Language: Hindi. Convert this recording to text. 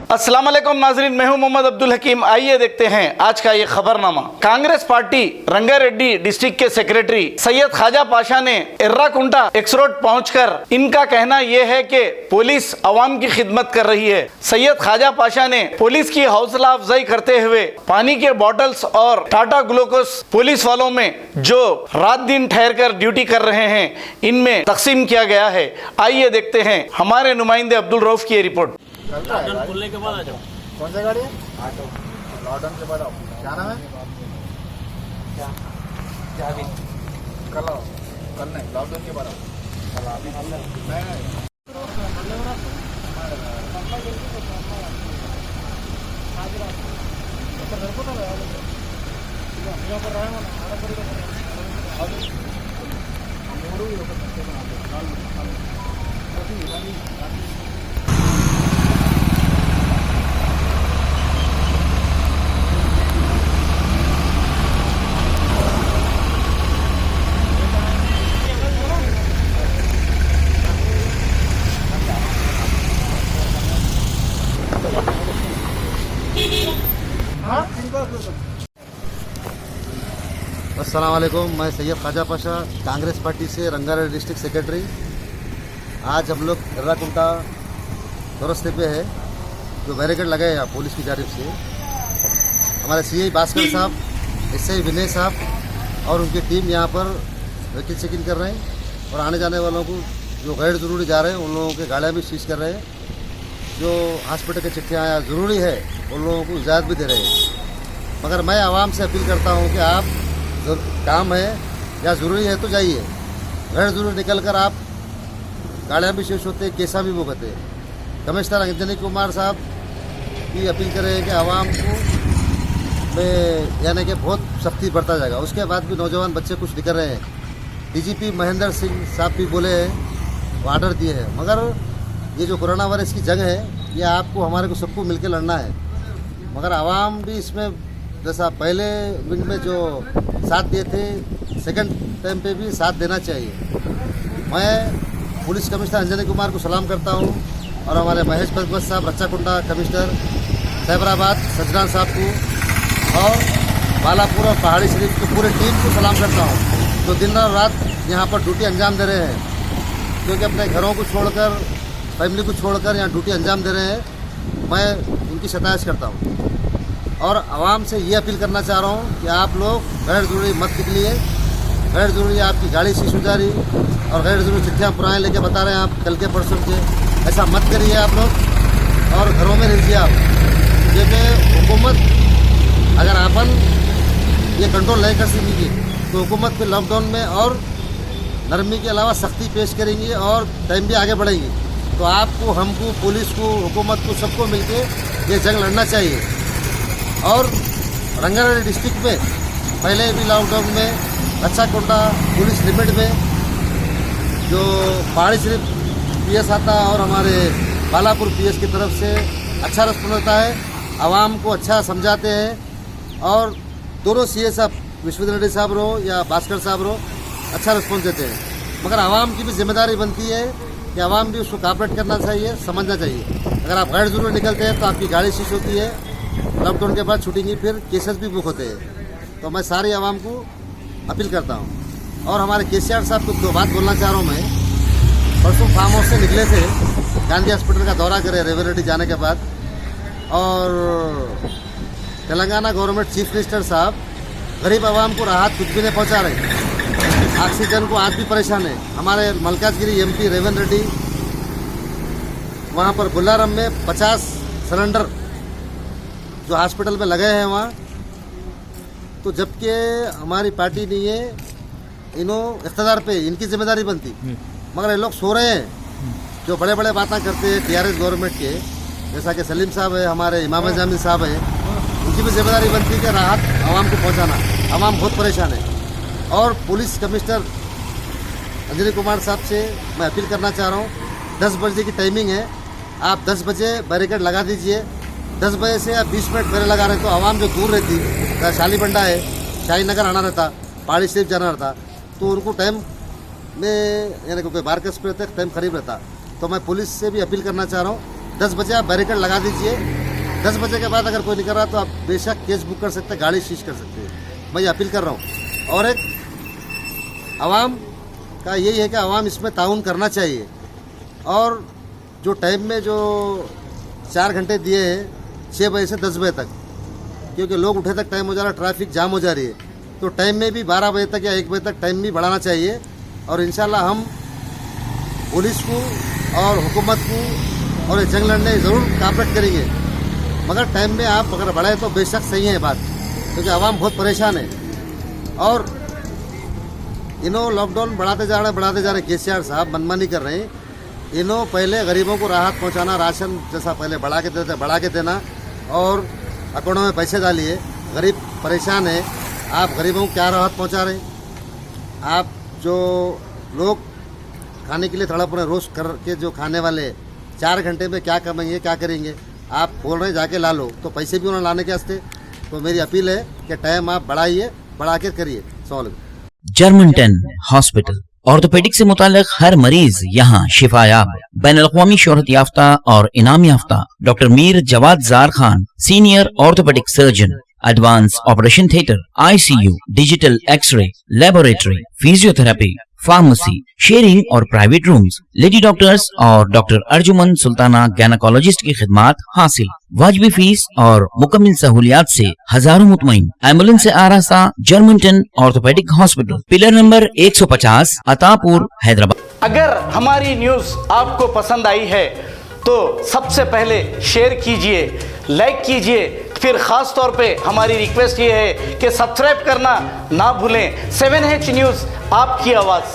अस्सलाम वालेकुम नाजरीन, मैं हूं मोहम्मद अब्दुल हकीम। आइए देखते हैं आज का ये खबरनामा। कांग्रेस पार्टी रंगारेड्डी डिस्ट्रिक्ट के सेक्रेटरी सैयद ख्वाजा पाशा ने एर्राकुंटा एक्सरोड पहुंचकर इनका कहना यह है कि पुलिस अवाम की खिदमत कर रही है। सैयद ख्वाजा पाशा ने पुलिस की हौसला अफजाई करते हुए पानी के बॉटल्स और टाटा ग्लूकोस पुलिस वालों में जो रात दिन ठहर कर ड्यूटी कर रहे हैं इनमें तकसीम किया गया है। आइए देखते हैं हमारे नुमाइंदे अब्दुल रऊफ की रिपोर्ट। लॉकडाउन खुलने के बाद आ जाओ। कौन सा गाड़ी है? ऑटो। लॉकडाउन के बाद आओ। क्या नाम है? क्या दिन? कल आओ। कल नहीं, लॉकडाउन के बाद आओ। कल आप अस्सलाम वालेकुम। मैं सैयद ख्वाजा पाशा, कांग्रेस पार्टी से रंगारेड्डी डिस्ट्रिक्ट सेक्रेटरी। आज हम लोग एर्राकुंटा चौरस्ते पे है, जो बैरिकेड लगाए हैं पुलिस की जानिब से। हमारे सीआई भास्कर साहब, एसआई विनय साहब और उनकी टीम यहाँ पर व्हीकल चेकिंग कर रहे हैं और आने जाने वालों को जो गैर ज़रूरी जा रहे हैं उन लोगों के गाड़ियाँ भी सीज कर रहे हैं। जो हॉस्पिटल की चिट्ठियाँ ज़रूरी है उन लोगों को इजाज़त भी दे रहे हैं। मगर मैं आवाम से अपील करता हूँ कि आप काम है या ज़रूरी है तो जाइए, गैर ज़रूरी निकल कर आप गाड़ियाँ भी शेष होते, केसा भी भुगते हैं। कमिश्नर अंजनी कुमार साहब की अपील करें कि आवाम को में यानी कि बहुत सख्ती बढ़ता जाएगा। उसके बाद भी नौजवान बच्चे कुछ निकल रहे हैं। डीजीपी महेंद्र सिंह साहब भी बोले हैं, वो आर्डर दिए हैं। मगर ये जो कोरोना वायरस की जंग है ये आपको हमारे को सबको मिलकर लड़ना है। मगर आवाम भी इसमें जैसा पहले विंग में जो साथ दिए थे, सेकंड टाइम पे भी साथ देना चाहिए। मैं पुलिस कमिश्नर अंजनी कुमार को सलाम करता हूं और हमारे महेश भगवत साहब, रच्चाकुंडा कमिश्नर, साइबराबाद सजनान साहब को और बालापुर और पहाड़ी शरीफ की पूरी टीम को सलाम करता हूं, जो दिन और रात यहाँ पर ड्यूटी अंजाम दे रहे हैं। क्योंकि अपने घरों को छोड़कर, फैमिली को छोड़कर यहाँ ड्यूटी अंजाम दे रहे हैं। मैं उनकी सताइश करता हूँ और आवाम से ये अपील करना चाह रहा हूँ कि आप लोग गैर ज़रूरी मत निकलिए। गैर ज़रूरी आपकी गाड़ी सीज हो जा रही और गैर ज़रूरी चिट्ठियाँ पुराने लेके बता रहे हैं आप कल के परसों के, ऐसा मत करिए आप लोग और घरों में रहिए आप। क्योंकि हुकूमत अगर अपन ये कंट्रोल नहीं कर सकेगी तो हुकूमत फिर लॉकडाउन में और नरमी के अलावा सख्ती पेश करेंगी और टाइम भी आगे बढ़ेगी। तो आपको, हमको, पुलिस को, हुकूमत को, सबको मिलकर ये जंग लड़ना चाहिए। और रंगारेड्डी डिस्ट्रिक्ट में पहले भी लॉकडाउन में रच्चाकुंडा पुलिस लिमिट में जो पहाड़ी शरीफ पीएस आता और हमारे बालापुर पीएस की तरफ से अच्छा रिस्पॉन्स होता है। आवाम को अच्छा समझाते हैं और दोनों सीए साहब, विश्वनाथ रेड्डी साहब रहो या भास्कर साहब रहो, अच्छा रिस्पॉन्स देते हैं। मगर आवाम की भी जिम्मेदारी बनती है कि आवाम भी उसको कॉपरेट करना चाहिए, समझना चाहिए। अगर आप गैर ज़रूरी निकलते हैं तो आपकी गाड़ी सीज होती है, लॉकडाउन के बाद छूटेंगी, फिर केसेस भी बुक होते हैं। तो मैं सारी आवाम को अपील करता हूँ। और हमारे केसीआर साहब को दो बात बोलना चाह रहा हूँ मैं। परसों फार्म हाउस से निकले थे, गांधी हॉस्पिटल का दौरा करे रेवेरेड्डी जाने के बाद, और तेलंगाना गवर्नमेंट चीफ मिनिस्टर साहब गरीब आवाम को राहत कुछ भी नहीं पहुँचा रहे। ऑक्सीजन को आज भी परेशान है। हमारे मलकाजगिरी एमपी रेवंत रेड्डी वहाँ पर बुल्लारम में 50 सिलेंडर जो हॉस्पिटल में लगे हैं वहाँ, तो जबकि हमारी पार्टी नहीं है, इन्हों इख्तियार पे इनकी जिम्मेदारी बनती, मगर ये लोग सो रहे हैं। जो बड़े बड़े बातें करते हैं टीआरएस गवर्नमेंट के, जैसा कि सलीम साहब है, हमारे इमाम जामिल साहब है, उनकी भी जिम्मेदारी बनती है कि राहत आवाम को पहुँचाना। आवाम बहुत परेशान है। और पुलिस कमिश्नर अंजनी कुमार साहब से मैं अपील करना चाह रहा हूँ, 10 बजे की टाइमिंग है, आप 10 बजे बैरिकेड लगा दीजिए। 10 बजे से आप 20 मिनट पहले लगा रहे तो आवाम जो दूर रहती, शालीबंडा है, शाही नगर आना रहता, पहाड़ी शरीफ जाना रहता, तो उनको टाइम में यानी क्योंकि मार्केट पे रहते टाइम करीब रहता। तो मैं पुलिस से भी अपील करना चाह रहा हूँ, 10 बजे आप बैरिकेड लगा दीजिए 10 बजे के बाद अगर कोई नहीं कर रहा तो आप बेशक केस बुक कर सकते हैं, गाड़ी सीज कर सकते हैं। मैं ये अपील कर रहा हूँ। और एक आवाम का यही है कि आवाम इसमें ताउन करना चाहिए। और जो टाइम में जो 4 घंटे दिए हैं 6 बजे से 10 बजे तक, क्योंकि लोग उठे तक टाइम हो जा रहा है, ट्रैफिक जाम हो जा रही है, तो टाइम में भी 12 बजे तक या 1 बजे तक टाइम भी बढ़ाना चाहिए। और इंशाल्लाह हम पुलिस को और हुकूमत को और ये जंग लड़ने ज़रूर कापरेट करेंगे, मगर टाइम में आप अगर बढ़ाए तो बेशक सही है बात, क्योंकि आवाम बहुत परेशान है। और इन्हों लॉकडाउन बढ़ाते जा रहे केसीआर साहब मनमानी कर रहे हैं। इन्हों पहले गरीबों को राहत पहुंचाना, राशन जैसा पहले बढ़ा के देना और अकाउंटों में पैसे डालिए। गरीब परेशान है, आप गरीबों को क्या राहत पहुंचा रहे हैं? आप जो लोग खाने के लिए तड़प रहे रोज करके जो खाने वाले 4 घंटे में क्या कमाएंगे, क्या करेंगे? आप बोल रहे हैं जाके ला लो, तो पैसे भी उन्होंने लाने के वास्ते। तो मेरी अपील है कि टाइम आप बढ़ा के करिए। सवाल जर्मनटन हॉस्पिटल ऑर्थोपेडिक से मुताल्लिक हर मरीज यहाँ शिफायाब। बैनुल-अक़वामी शोहरत याफ्ता और इनाम याफ्ता doctor Mir Jawad Jar Khan, senior orthopaedic surgeon, advance operation theatre, ICU, digital x-ray, laboratory, physiotherapy, pharmacy, sharing और प्राइवेट रूम्स, लेडी डॉक्टर्स और डॉक्टर अर्जुमन सुल्ताना गायनेकोलॉजिस्ट की खिदमात हासिल। वाजबी फीस और मुकम्मल सहूलियात से हजारों मुतमईन। एम्बुलेंस से आरास्ता Germanton orthopaedic hospital, pillar number 150, Attapur, Hyderabad. अगर हमारी न्यूज़ आपको पसंद आई है तो सबसे पहले शेयर कीजिए, लाइक कीजिए, फिर ख़ास तौर पे हमारी रिक्वेस्ट ये है कि सब्सक्राइब करना ना भूलें। 7H न्यूज़, आपकी आवाज़।